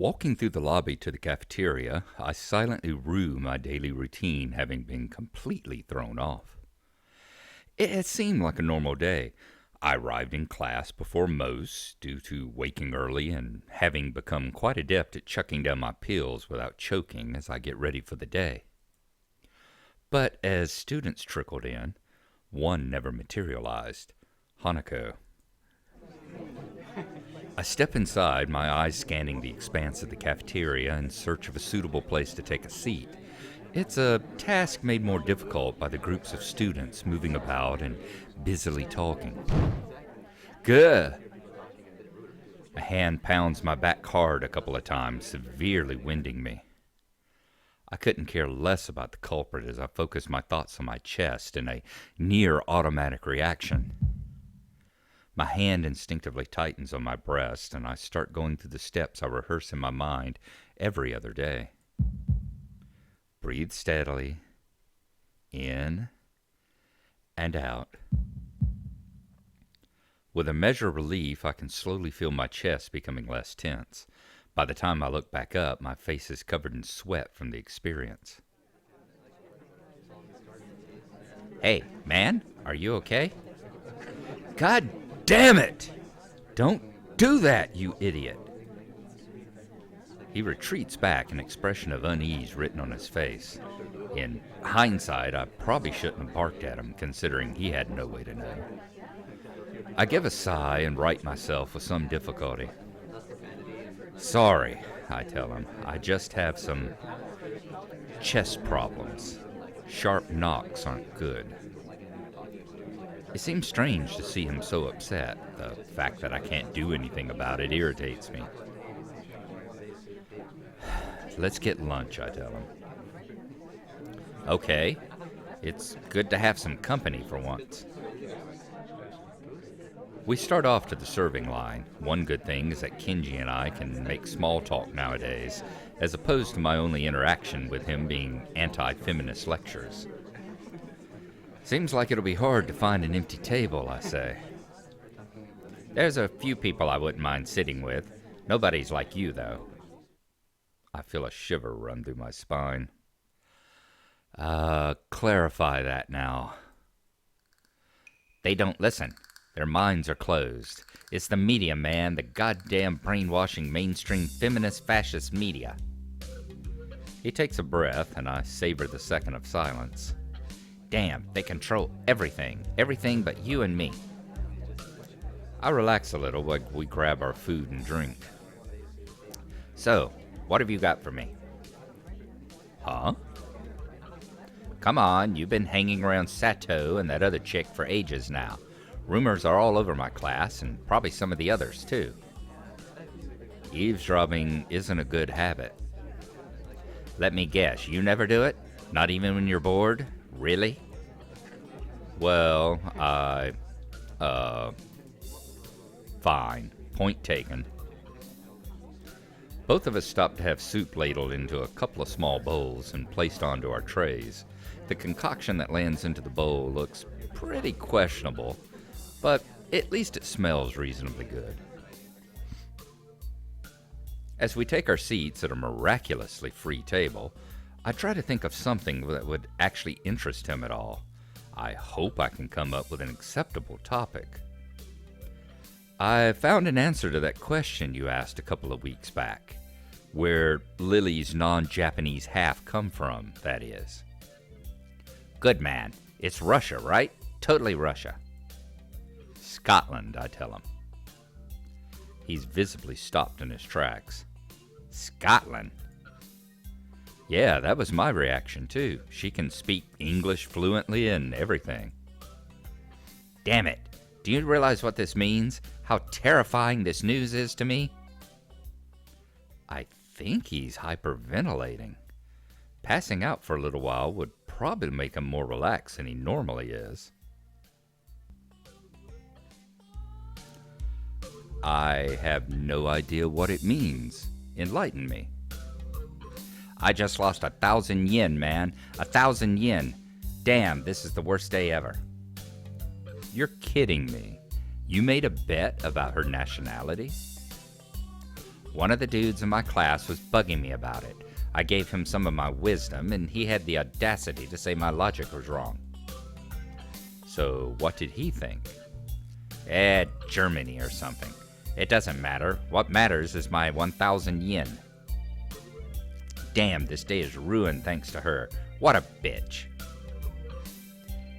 Walking through the lobby to the cafeteria, I silently rue my daily routine having been completely thrown off. It had seemed like a normal day. I arrived in class before most, due to waking early and having become quite adept at chucking down my pills without choking as I get ready for the day. But as students trickled in, one never materialized. Hanako. I step inside, my eyes scanning the expanse of the cafeteria in search of a suitable place to take a seat. It's a task made more difficult by the groups of students moving about and busily talking. Good. A hand pounds my back hard a couple of times, severely winding me. I couldn't care less about the culprit as I focused my thoughts on my chest in a near-automatic reaction. My hand instinctively tightens on my breast, and I start going through the steps I rehearse in my mind every other day. Breathe steadily, in and out. With a measure of relief, I can slowly feel my chest becoming less tense. By the time I look back up, my face is covered in sweat from the experience. Hey, man, are you okay? God damn it! Don't do that, you idiot! He retreats back, an expression of unease written on his face. In hindsight, I probably shouldn't have barked at him, considering he had no way to know. I give a sigh and right myself with some difficulty. Sorry, I tell him. I just have some chest problems. Sharp knocks aren't good. It seems strange to see him so upset. The fact that I can't do anything about it irritates me. Let's get lunch, I tell him. Okay. It's good to have some company for once. We start off to the serving line. One good thing is that Kenji and I can make small talk nowadays, as opposed to my only interaction with him being anti-feminist lectures. Seems like it'll be hard to find an empty table, I say. There's a few people I wouldn't mind sitting with. Nobody's like you, though. I feel a shiver run through my spine. Clarify that now. They don't listen. Their minds are closed. It's the media, man, the goddamn brainwashing mainstream feminist fascist media. He takes a breath, and I savor the second of silence. Damn, they control everything but you and me. I relax a little while we grab our food and drink. So, what have you got for me? Huh? Come on, you've been hanging around Sato and that other chick for ages now. Rumors are all over my class, and probably some of the others, too. Eavesdropping isn't a good habit. Let me guess, you never do it? Not even when you're bored? Really? Well, fine. Point taken. Both of us stopped to have soup ladled into a couple of small bowls and placed onto our trays. The concoction that lands into the bowl looks pretty questionable, but at least it smells reasonably good. As we take our seats at a miraculously free table, I try to think of something that would actually interest him at all. I hope I can come up with an acceptable topic. I found an answer to that question you asked a couple of weeks back. Where Lilly's non-Japanese half come from, that is. Good man. It's Russia, right? Totally Russia. Scotland, I tell him. He's visibly stopped in his tracks. Scotland? Yeah, that was my reaction, too. She can speak English fluently and everything. Damn it. Do you realize what this means? How terrifying this news is to me? I think he's hyperventilating. Passing out for a little while would probably make him more relaxed than he normally is. I have no idea what it means. Enlighten me. I just lost 1,000 yen, man. 1,000 yen. Damn, this is the worst day ever. You're kidding me. You made a bet about her nationality? One of the dudes in my class was bugging me about it. I gave him some of my wisdom, and he had the audacity to say my logic was wrong. So what did he think? Germany or something. It doesn't matter. What matters is my 1,000 yen. Damn, this day is ruined thanks to her. What a bitch.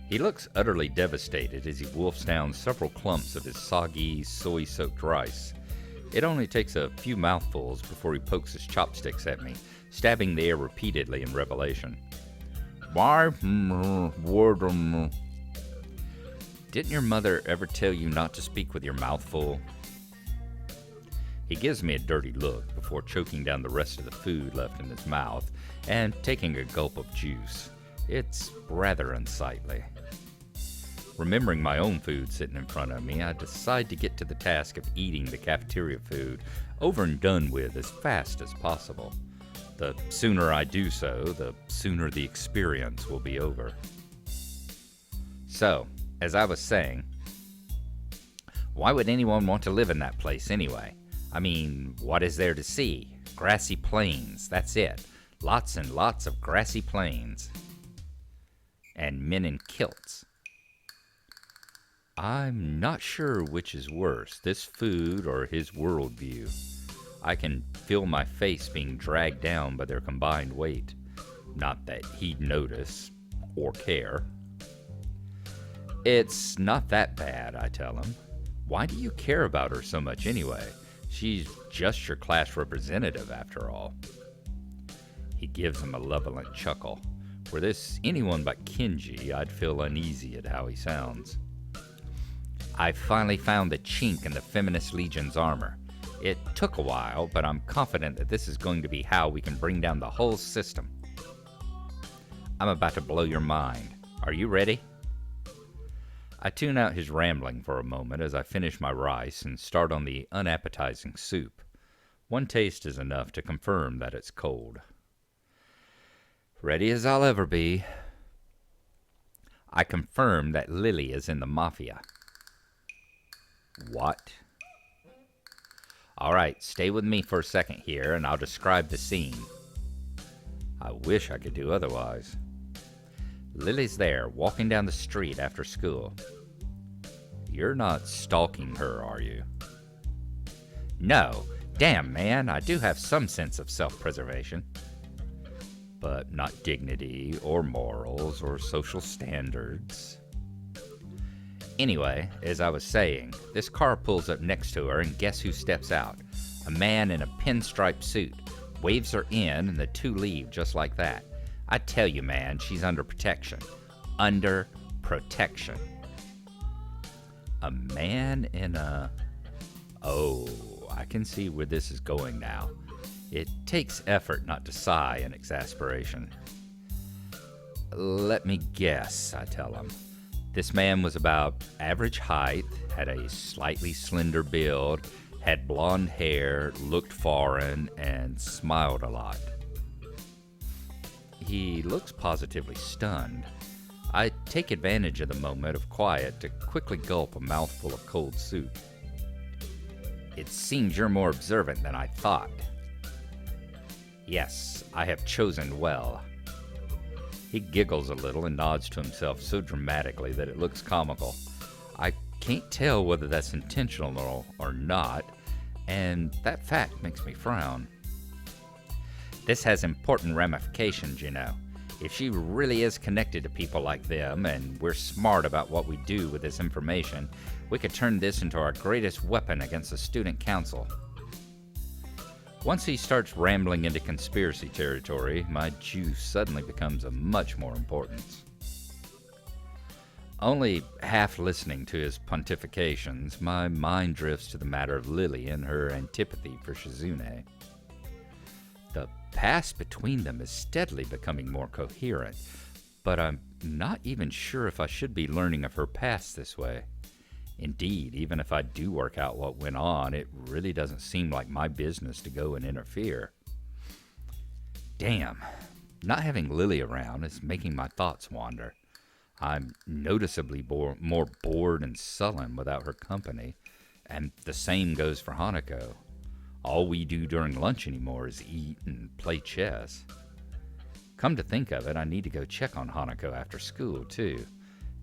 He looks utterly devastated as he wolfs down several clumps of his soggy, soy-soaked rice. It only takes a few mouthfuls before he pokes his chopsticks at me, stabbing the air repeatedly in revelation. Why? Didn't your mother ever tell you not to speak with your mouth full? He gives me a dirty look before choking down the rest of the food left in his mouth and taking a gulp of juice. It's rather unsightly. Remembering my own food sitting in front of me, I decide to get to the task of eating the cafeteria food over and done with as fast as possible. The sooner I do so, the sooner the experience will be over. So, as I was saying, why would anyone want to live in that place anyway? I mean, what is there to see? Grassy plains, that's it. Lots and lots of grassy plains. And men in kilts. I'm not sure which is worse, this food or his worldview. I can feel my face being dragged down by their combined weight. Not that he'd notice or care. It's not that bad, I tell him. Why do you care about her so much anyway? She's just your class representative, after all. He gives a malevolent chuckle. Were this anyone but Kenji, I'd feel uneasy at how he sounds. I finally found the chink in the Feminist Legion's armor. It took a while, but I'm confident that this is going to be how we can bring down the whole system. I'm about to blow your mind. Are you ready? I tune out his rambling for a moment as I finish my rice and start on the unappetizing soup. One taste is enough to confirm that it's cold. Ready as I'll ever be. I confirm that Lilly is in the Mafia. What? Alright, stay with me for a second here and I'll describe the scene. I wish I could do otherwise. Lily's there, walking down the street after school. You're not stalking her, are you? No. Damn, man, I do have some sense of self-preservation. But not dignity, or morals, or social standards. Anyway, as I was saying, this car pulls up next to her, and guess who steps out? A man in a pinstripe suit. Waves her in, and the two leave just like that. I tell you, man, she's under protection. Under protection. A man in a... Oh, I can see where this is going now. It takes effort not to sigh in exasperation. Let me guess, I tell him. This man was about average height, had a slightly slender build, had blonde hair, looked foreign, and smiled a lot. He looks positively stunned. I take advantage of the moment of quiet to quickly gulp a mouthful of cold soup. It seems you're more observant than I thought. Yes, I have chosen well. He giggles a little and nods to himself so dramatically that it looks comical. I can't tell whether that's intentional or not, and that fact makes me frown. This has important ramifications, you know. If she really is connected to people like them, and we're smart about what we do with this information, we could turn this into our greatest weapon against the student council. Once he starts rambling into conspiracy territory, my juice suddenly becomes of much more importance. Only half listening to his pontifications, my mind drifts to the matter of Lilly and her antipathy for Shizune. The past between them is steadily becoming more coherent, but I'm not even sure if I should be learning of her past this way. Indeed, even if I do work out what went on, it really doesn't seem like my business to go and interfere. Damn, not having Lilly around is making my thoughts wander. I'm noticeably more bored and sullen without her company, and the same goes for Hanako. All we do during lunch anymore is eat and play chess. Come to think of it, I need to go check on Hanako after school, too.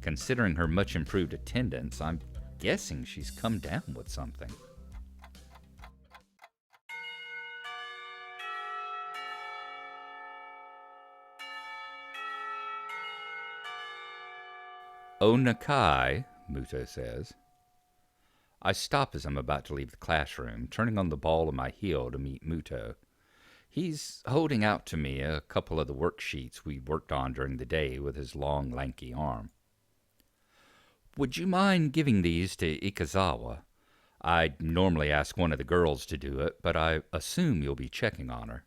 Considering her much improved attendance, I'm guessing she's come down with something. "Oh, Nakai," Muto says. I stop as I'm about to leave the classroom, turning on the ball of my heel to meet Muto. He's holding out to me a couple of the worksheets we worked on during the day with his long, lanky arm. "Would you mind giving these to Ikazawa? I'd normally ask one of the girls to do it, but I assume you'll be checking on her."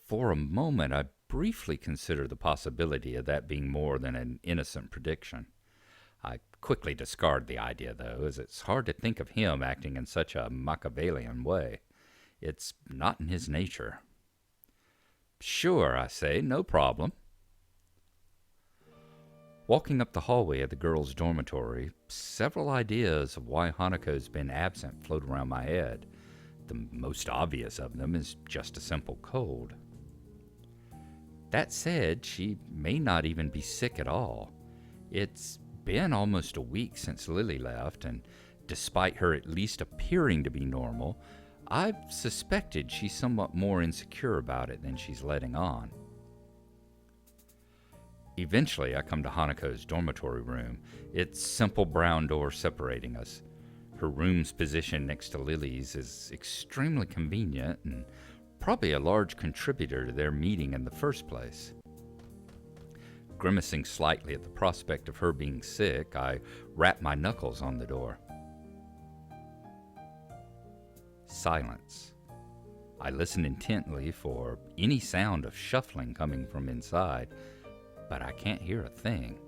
For a moment, I briefly consider the possibility of that being more than an innocent prediction. I quickly discard the idea, though, as it's hard to think of him acting in such a Machiavellian way. It's not in his nature. "Sure," I say, "no problem." Walking up the hallway of the girls' dormitory, several ideas of why Hanako's been absent float around my head. The most obvious of them is just a simple cold. That said, she may not even be sick at all. It's been almost a week since Lilly left, and despite her at least appearing to be normal, I've suspected she's somewhat more insecure about it than she's letting on. Eventually, I come to Hanako's dormitory room, its simple brown door separating us. Her room's position next to Lily's is extremely convenient and probably a large contributor to their meeting in the first place. Grimacing slightly at the prospect of her being sick, I rap my knuckles on the door. Silence. I listen intently for any sound of shuffling coming from inside, but I can't hear a thing.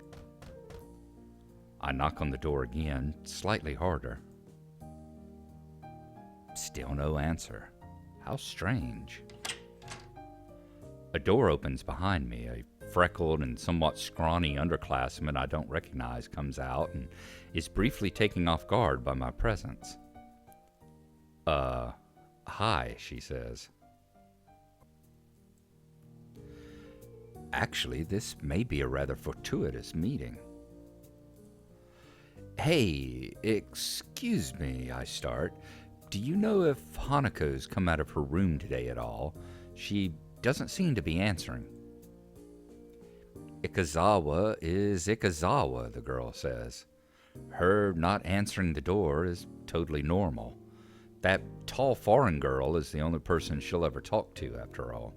I knock on the door again, slightly harder. Still no answer. How strange. A door opens behind me. A freckled and somewhat scrawny underclassman I don't recognize comes out and is briefly taken off guard by my presence. Hi, she says. Actually, this may be a rather fortuitous meeting. Hey, excuse me, I start. Do you know if Hanako's come out of her room today at all? She doesn't seem to be answering. Ikazawa is Ikazawa, the girl says. Her not answering the door is totally normal. That tall foreign girl is the only person she'll ever talk to, after all.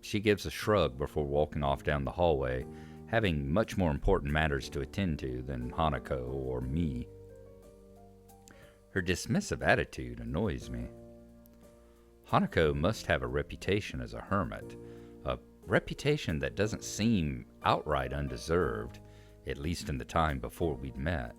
She gives a shrug before walking off down the hallway, having much more important matters to attend to than Hanako or me. Her dismissive attitude annoys me. Hanako must have a reputation as a hermit, a reputation that doesn't seem outright undeserved, at least in the time before we'd met.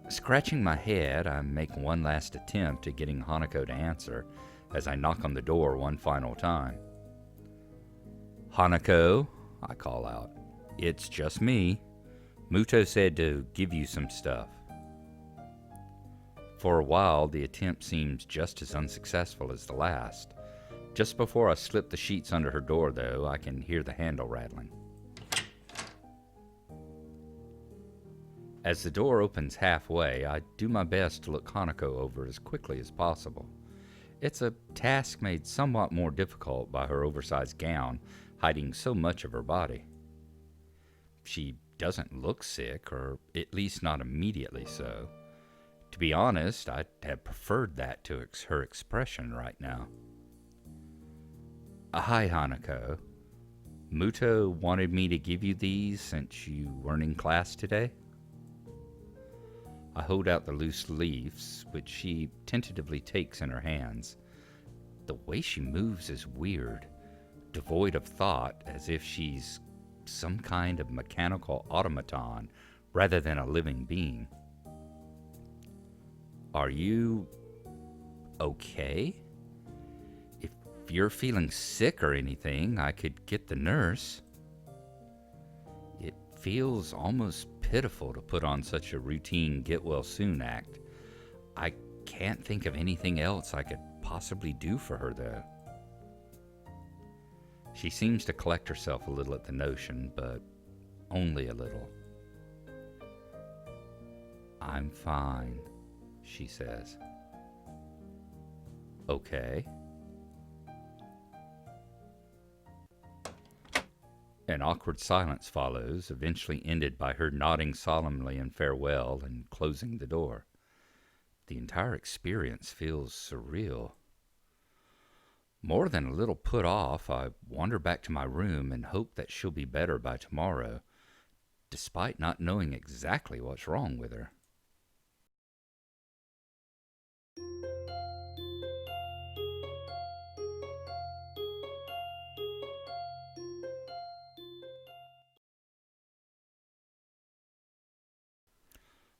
Scratching my head, I make one last attempt at getting Hanako to answer as I knock on the door one final time. "Hanako," I call out. "It's just me. Muto said to give you some stuff." For a while, the attempt seems just as unsuccessful as the last. Just before I slip the sheets under her door, though, I can hear the handle rattling. As the door opens halfway, I do my best to look Hanako over as quickly as possible. It's a task made somewhat more difficult by her oversized gown hiding so much of her body. She doesn't look sick, or at least not immediately so. To be honest, I'd have preferred that to her expression right now. "Hi, Hanako. Muto wanted me to give you these since you weren't in class today." I hold out the loose leaves, which she tentatively takes in her hands. The way she moves is weird, devoid of thought, as if she's some kind of mechanical automaton rather than a living being. "Are you okay? If you're feeling sick or anything, I could get the nurse." It feels almost pitiful to put on such a routine get-well-soon act, I can't think of anything else I could possibly do for her, though. She seems to collect herself a little at the notion, but only a little. I'm fine, she says. Okay. An awkward silence follows, eventually ended by her nodding solemnly in farewell and closing the door. The entire experience feels surreal. More than a little put off, I wander back to my room and hope that she'll be better by tomorrow, despite not knowing exactly what's wrong with her.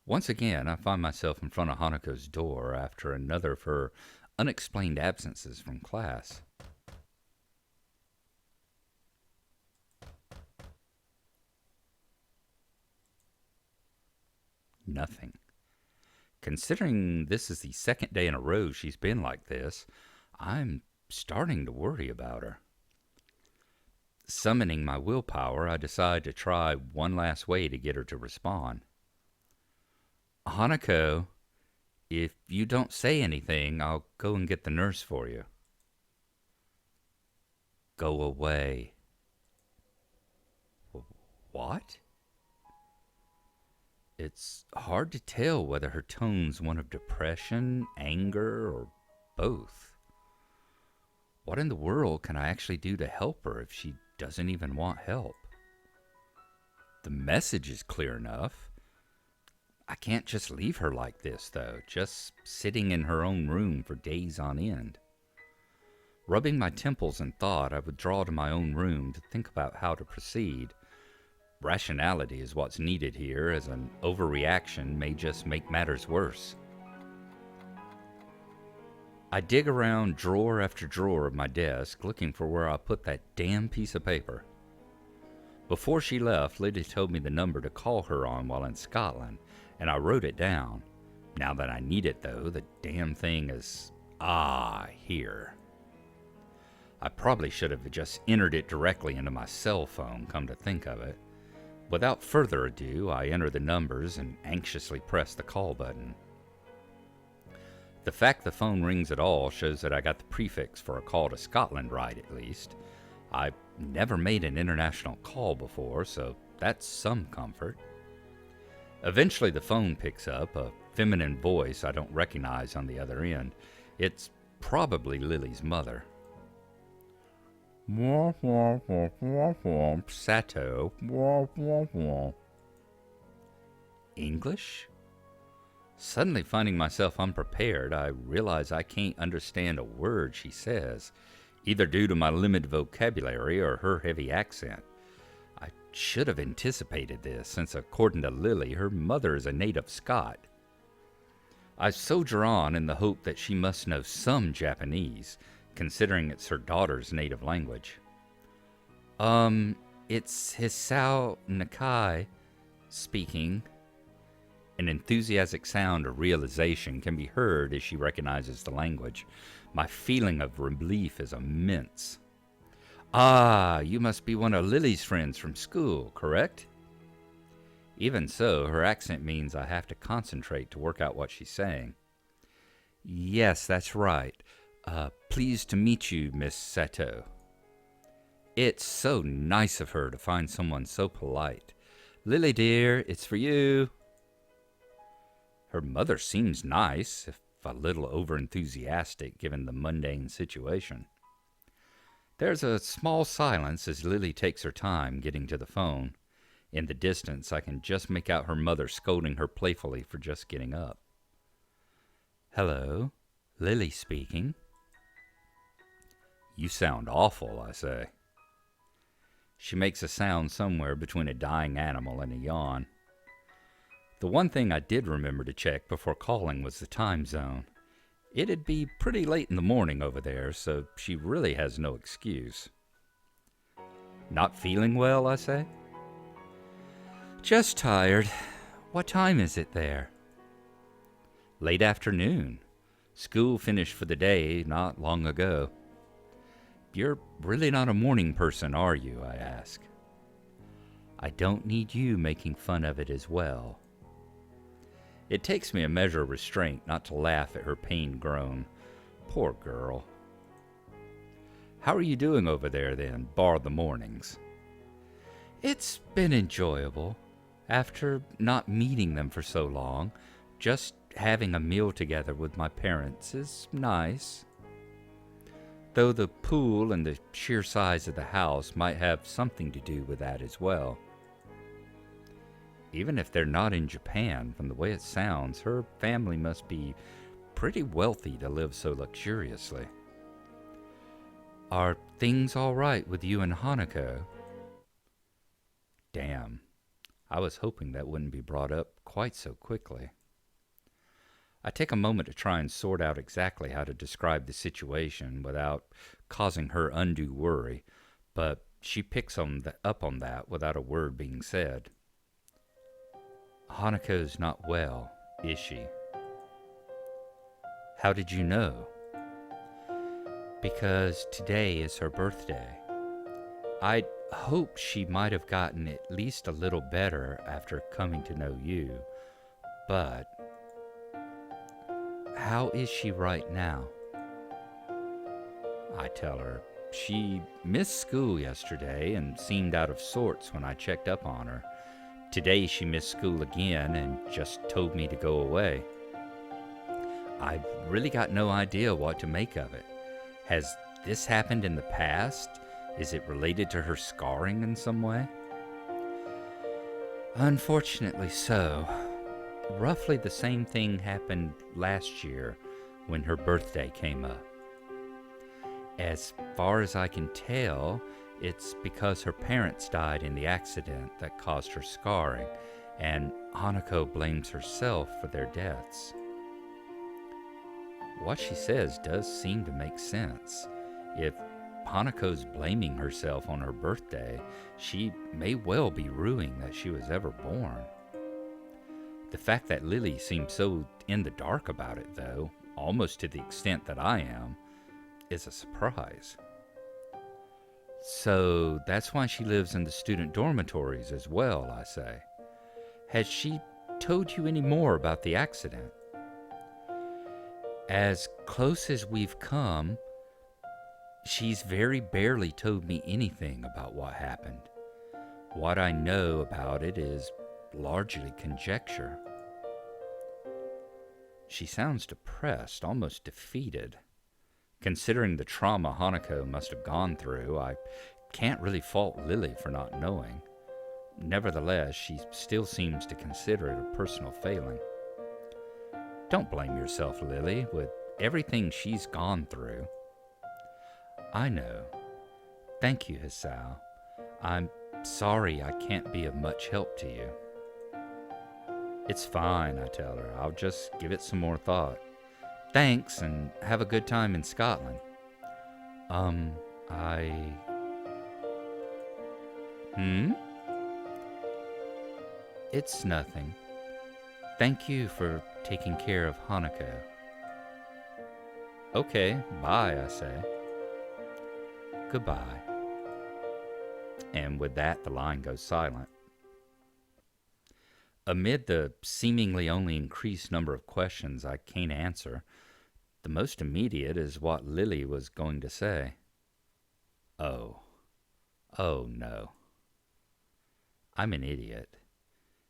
Once again, I find myself in front of Hanako's door after another of her unexplained absences from class. Nothing. Considering this is the second day in a row she's been like this, I'm starting to worry about her. Summoning my willpower, I decide to try one last way to get her to respond. Hanako, if you don't say anything, I'll go and get the nurse for you. Go away. What? It's hard to tell whether her tone's one of depression, anger, or both. What in the world can I actually do to help her if she doesn't even want help? The message is clear enough. I can't just leave her like this, though, just sitting in her own room for days on end. Rubbing my temples in thought, I withdraw to my own room to think about how to proceed. Rationality is what's needed here, as an overreaction may just make matters worse. I dig around drawer after drawer of my desk, looking for where I put that damn piece of paper. Before she left, Lilly told me the number to call her on while in Scotland, and I wrote it down. Now that I need it, though, the damn thing is, here. I probably should have just entered it directly into my cell phone, come to think of it. Without further ado, I enter the numbers and anxiously press the call button. The fact the phone rings at all shows that I got the prefix for a call to Scotland right, at least. I've never made an international call before, so that's some comfort. Eventually the phone picks up, a feminine voice I don't recognize on the other end. It's probably Lily's mother. Sato. English? Suddenly finding myself unprepared, I realize I can't understand a word she says, either due to my limited vocabulary or her heavy accent. I should have anticipated this, since according to Lilly, her mother is a native Scot. I soldier on in the hope that she must know some Japanese, considering it's her daughter's native language. It's Hisao Nakai speaking. An enthusiastic sound of realization can be heard as she recognizes the language. My feeling of relief is immense. You must be one of Lily's friends from school, correct? Even so, her accent means I have to concentrate to work out what she's saying. Yes, that's right. Pleased to meet you, Miss Sato. It's so nice of her to find someone so polite. Lily dear, it's for you. Her mother seems nice, if a little over-enthusiastic given the mundane situation. There's a small silence as Lily takes her time getting to the phone. In the distance, I can just make out her mother scolding her playfully for just getting up. Hello, Lily speaking. You sound awful, I say. She makes a sound somewhere between a dying animal and a yawn. The one thing I did remember to check before calling was the time zone. It'd be pretty late in the morning over there, so she really has no excuse. Not feeling well, I say? Just tired. What time is it there? Late afternoon. School finished for the day not long ago. You're really not a morning person, are you? I ask. I don't need you making fun of it as well. It takes me a measure of restraint not to laugh at her pained groan. Poor girl. How are you doing over there then, bar the mornings? It's been enjoyable. After not meeting them for so long, just having a meal together with my parents is nice. Though the pool and the sheer size of the house might have something to do with that as well. Even if they're not in Japan, from the way it sounds, her family must be pretty wealthy to live so luxuriously. Are things all right with you and Hanako? Damn, I was hoping that wouldn't be brought up quite so quickly. I take a moment to try and sort out exactly how to describe the situation without causing her undue worry, but she picks up on that without a word being said. Hanako's not well, is she? How did you know? Because today is her birthday. I'd hoped she might have gotten at least a little better after coming to know you, but how is she right now? I tell her. She missed school yesterday and seemed out of sorts when I checked up on her. Today she missed school again and just told me to go away. I've really got no idea what to make of it. Has this happened in the past? Is it related to her scarring in some way? Unfortunately so. Roughly the same thing happened last year when her birthday came up. As far as I can tell, it's because her parents died in the accident that caused her scarring, and Hanako blames herself for their deaths. What she says does seem to make sense. If Hanako's blaming herself on her birthday, she may well be ruining that she was ever born. The fact that Lilly seems so in the dark about it, though, almost to the extent that I am, is a surprise. So that's why she lives in the student dormitories as well, I say. Has she told you any more about the accident? As close as we've come, she's very barely told me anything about what happened. What I know about it is largely conjecture. She sounds depressed, almost defeated. Considering the trauma Hanako must have gone through, I can't really fault Lilly for not knowing. Nevertheless, she still seems to consider it a personal failing. Don't blame yourself, Lilly, with everything she's gone through. I know. Thank you, Hisao. I'm sorry I can't be of much help to you. It's fine, I tell her. I'll just give it some more thought. Thanks, and have a good time in Scotland. It's nothing. Thank you for taking care of Hanako. Okay, bye, I say. Goodbye. And with that, the line goes silent. Amid the seemingly only increased number of questions I can't answer, the most immediate is what Lilly was going to say. Oh no. I'm an idiot.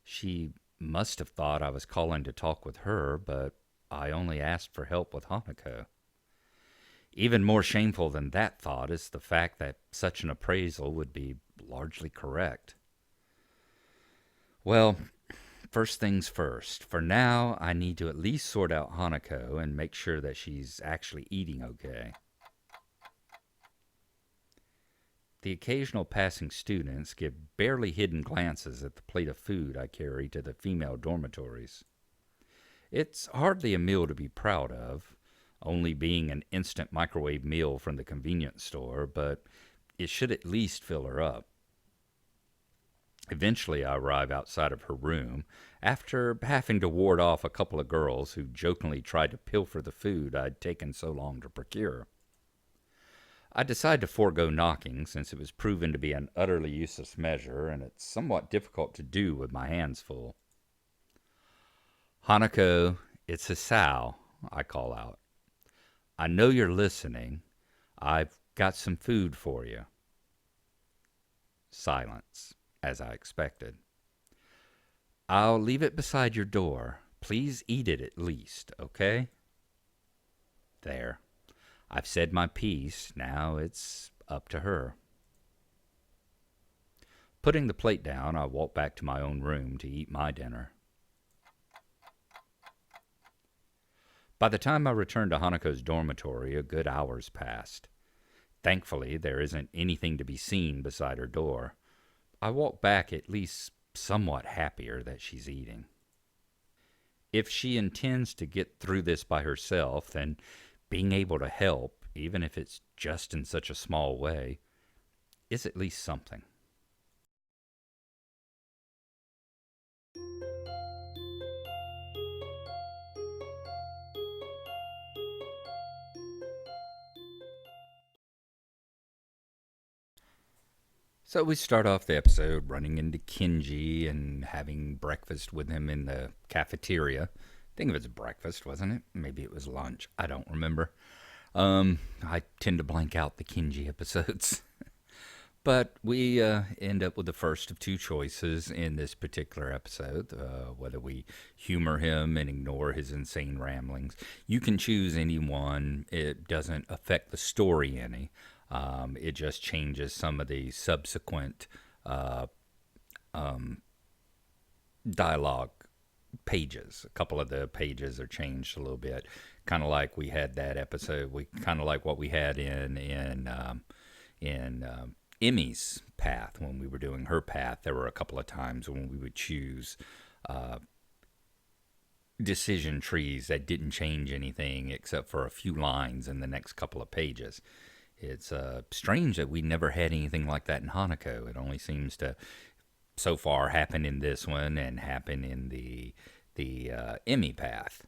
She must have thought I was calling to talk with her, but I only asked for help with Hanako. Even more shameful than that thought is the fact that such an appraisal would be largely correct. Well, first things first. For now, I need to at least sort out Hanako and make sure that she's actually eating okay. The occasional passing students give barely hidden glances at the plate of food I carry to the female dormitories. It's hardly a meal to be proud of, only being an instant microwave meal from the convenience store, but it should at least fill her up. Eventually, I arrive outside of her room after having to ward off a couple of girls who jokingly tried to pilfer the food I'd taken so long to procure. I decide to forego knocking since it was proven to be an utterly useless measure and it's somewhat difficult to do with my hands full. Hanako, it's Hisao, I call out. I know you're listening. I've got some food for you. Silence, as I expected. I'll leave it beside your door. Please eat it at least, okay? There. I've said my piece. Now it's up to her. Putting the plate down, I walk back to my own room to eat my dinner. By the time I return to Hanako's dormitory, a good hour's passed. Thankfully, there isn't anything to be seen beside her door. I walk back at least somewhat happier that she's eating. If she intends to get through this by herself, then being able to help, even if it's just in such a small way, is at least something. So we start off the episode running into Kenji and having breakfast with him in the cafeteria. I think of it as breakfast, wasn't it? Maybe it was lunch. I don't remember. I tend to blank out the Kenji episodes. But we end up with the first of two choices in this particular episode, whether we humor him and ignore his insane ramblings. You can choose any one, it doesn't affect the story any. It just changes some of the subsequent uh, um, dialogue pages. A couple of the pages are changed a little bit, kind of like we had that episode. We kind of like what we had in Emmy's path when we were doing her path. There were a couple of times when we would choose uh, decision trees that didn't change anything except for a few lines in the next couple of pages. It's strange that we never had anything like that in Hanako. It only seems to so far happen in this one and happen in the Emmy path.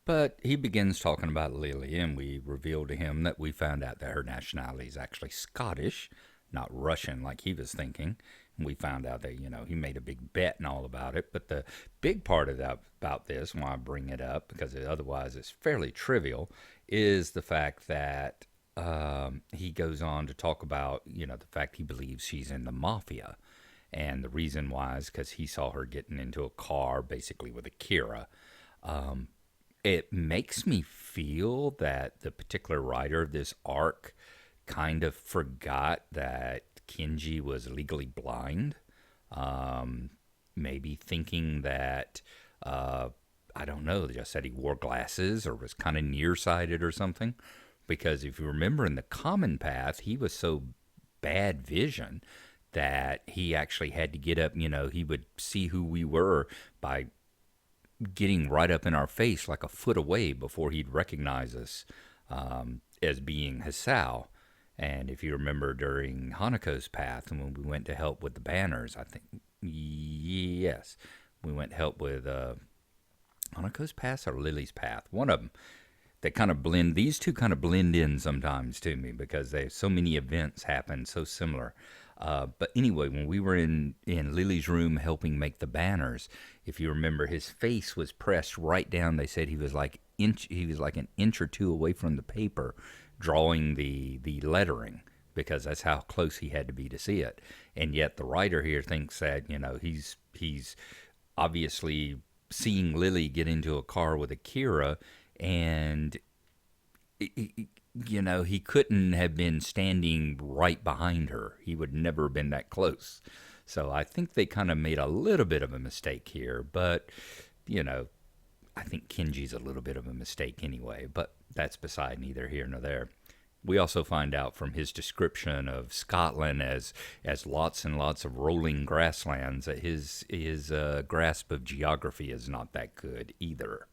But he begins talking about Lilly, and we reveal to him that we found out that her nationality is actually Scottish, not Russian like he was thinking. And we found out that, he made a big bet and all about it. But the big part of that about this, why I bring it up, because otherwise it's fairly trivial, is the fact that he goes on to talk about, the fact he believes she's in the mafia. And the reason why is because he saw her getting into a car basically with Akira. It makes me feel that the particular writer of this arc kind of forgot that Kenji was legally blind. Maybe thinking that, I don't know, just said he wore glasses or was kind of nearsighted or something. Because if you remember in the common path, he was so bad vision that he actually had to get up, he would see who we were by getting right up in our face like a foot away before he'd recognize us as being Hisao. And if you remember during Hanako's path, and when we went to help with the banners, I think, yes, we went to help with Hanako's path or Lily's path, one of them. They kind of blend, these two kind of blend in sometimes to me because so many events happen so similar. But anyway, when we were in Lily's room helping make the banners, if you remember, his face was pressed right down. They said he was like an inch or two away from the paper, drawing the lettering because that's how close he had to be to see it. And yet the writer here thinks that he's obviously seeing Lily get into a car with Akira, and he couldn't have been standing right behind her. He would never have been that close. So I think they kind of made a little bit of a mistake here, but I think Kenji's a little bit of a mistake anyway, but that's beside neither here nor there. We also find out from his description of Scotland as lots and lots of rolling grasslands that his grasp of geography is not that good either.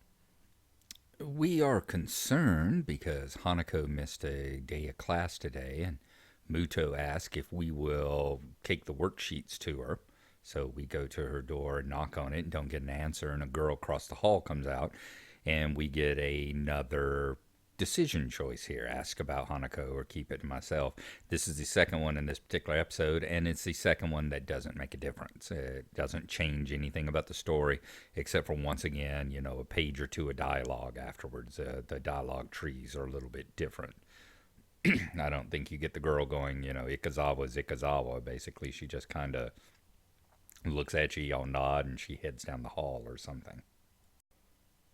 We are concerned because Hanako missed a day of class today, and Muto asks if we will take the worksheets to her. So we go to her door and knock on it and don't get an answer. And a girl across the hall comes out, and we get another decision choice here. Ask about Hanako or keep it to myself. This is the second one in this particular episode, and it's the second one that doesn't make a difference. It doesn't change anything about the story, except for once again, a page or two of dialogue afterwards. The dialogue trees are a little bit different. I don't think you get the girl going, Ikazawa's Ikazawa. Basically, she just kind of looks at you, y'all nod, and she heads down the hall or something.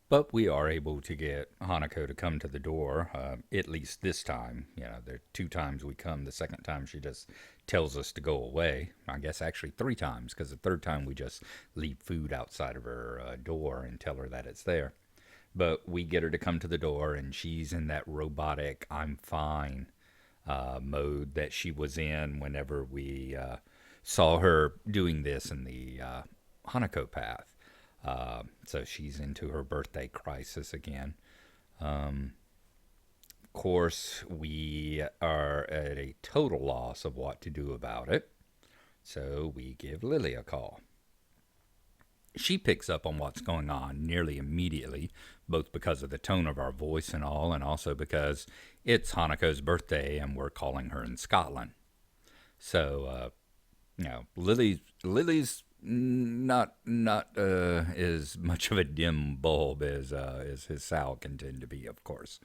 But we are able to get Hanako to come to the door, at least this time. There are 2 times we come. The second time she just tells us to go away. I guess actually 3 times, because the third time we just leave food outside of her door and tell her that it's there. But we get her to come to the door, and she's in that robotic, I'm fine mode that she was in whenever we saw her doing this in the Hanako path. So she's into her birthday crisis again. Of course, we are at a total loss of what to do about it. So we give Lilly a call. She picks up on what's going on nearly immediately, both because of the tone of our voice and all, and also because it's Hanako's birthday and we're calling her in Scotland. So, Lily's not as much of a dim bulb as Hisao can tend to be, of course.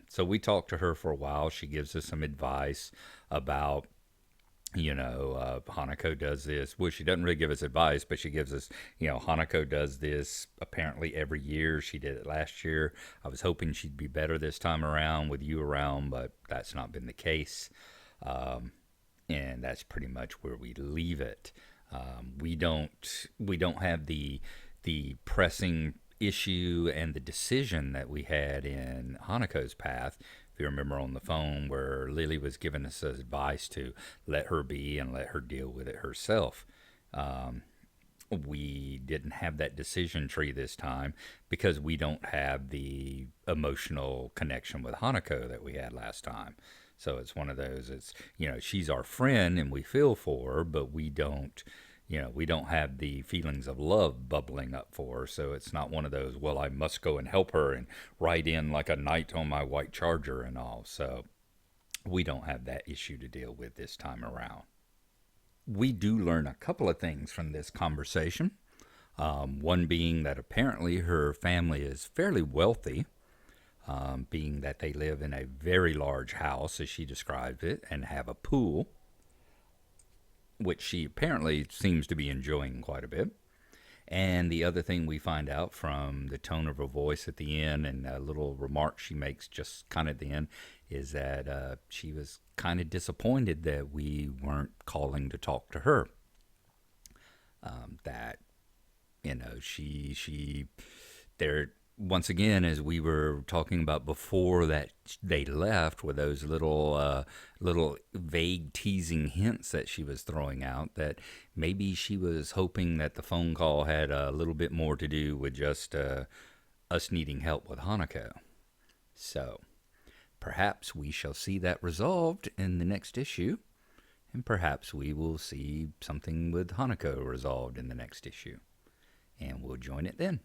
So we talk to her for a while. She gives us some advice about, Hanako does this. Well, she doesn't really give us advice, but she gives us, Hanako does this apparently every year. She did it last year. I was hoping she'd be better this time around with you around, but that's not been the case. And that's pretty much where we leave it. We don't have the pressing issue and the decision that we had in Hanako's path. If you remember on the phone where Lily was giving us advice to let her be and let her deal with it herself. We didn't have that decision tree this time because we don't have the emotional connection with Hanako that we had last time. So it's one of those, she's our friend and we feel for her, but we don't have the feelings of love bubbling up for her. So it's not one of those, well, I must go and help her and ride in like a knight on my white charger and all. So we don't have that issue to deal with this time around. We do learn a couple of things from this conversation. One being that apparently her family is fairly wealthy. Being that they live in a very large house, as she describes it, and have a pool, which she apparently seems to be enjoying quite a bit. And the other thing we find out from the tone of her voice at the end and a little remark she makes just kind of at the end is that she was kind of disappointed that we weren't calling to talk to her. They're once again, as we were talking about before that they left, with those little vague teasing hints that she was throwing out, that maybe she was hoping that the phone call had a little bit more to do with just us needing help with Hanako. So perhaps we shall see that resolved in the next issue, and perhaps we will see something with Hanako resolved in the next issue, and we'll join it then.